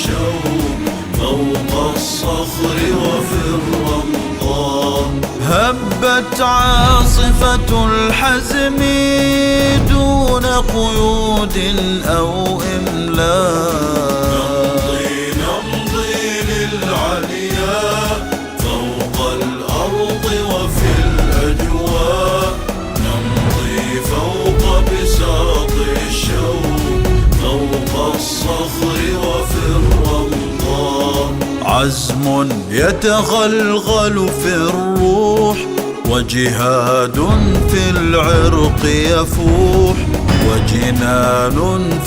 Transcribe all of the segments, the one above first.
الشوق فوق الصخر وفي الرمضاء. هبت عاصفة الحزم دون قيود أو إملاء. نمضي للعلياء فوق الأرض وفي الأجواء. نمضي فوق بساط الشوق فوق الصخر وفي الرمضاء. عزم يتغلغل في الروح وجهاد في العرق يفوح وجنان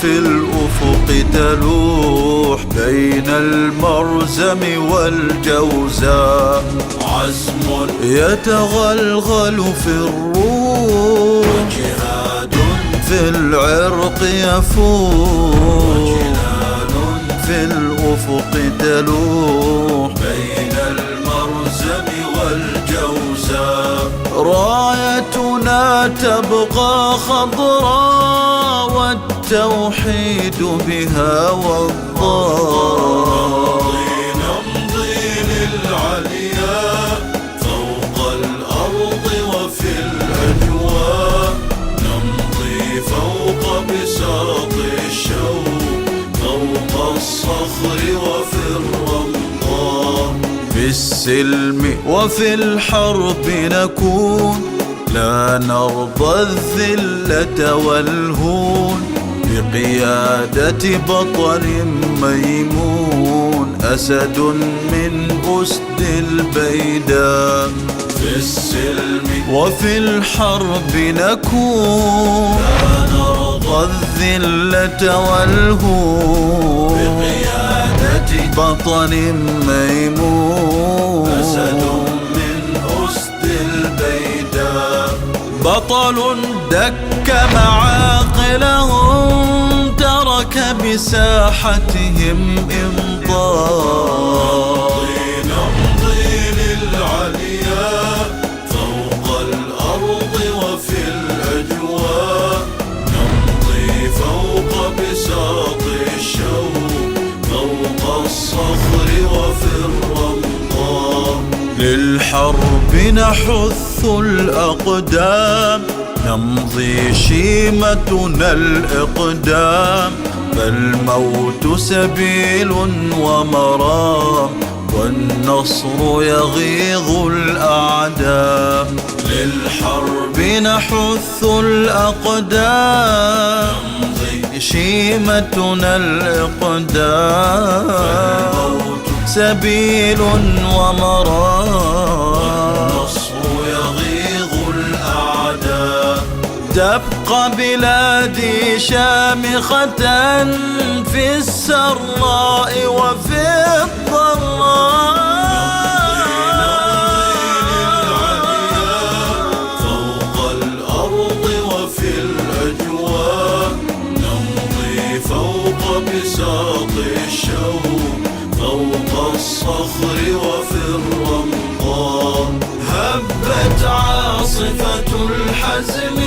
في الأفق تلوح بين المرزم والجوزاء. عزم يتغلغل في الروح وجهاد في العرق يفوح في الأفق تلوح بين المرزم والجوزاء. رايتنا تبقى خضراء والتوحيد بها والضاء. نمضي للعلياء فوق الأرض وفي الأجواء. نمضي فوق بساط الشوق فوق الصخر وفي الرمضاء. في السلم وفي الحرب نكون لا نرضى الذلة والهون بقيادة بطل ميمون أسد من أسد البيداء. في السلم وفي الحرب نكون لا نرضى الذلة والهون بقيادة بطل ميمون أسد من أسد البيداء. بطل دك معاقلهم ترك بساحتهم إمضاء. نمضي للعلياء فوق الأرض وفي الأجواء. نمضي فوق بساط الشوق فوق الصخر وفي الرمضاء. للحرب نحث الأقدام نمضي شيمتنا الإقدام. فالموت سبيل ومرام والنصر يغيظ الأعداء. للحرب نحث الأقدام نمضي شيمتنا الإقدام. فالموت سبيل ومرام والنصر يغيظ الأعداء. تبقى بلادي شامخة في السراء وفي الضراء. فوق الأرض وفي الأجواء. نمضي فوق بساط الشوق فوق الصخر وفي الرمضاء. هبت عاصفة الحزم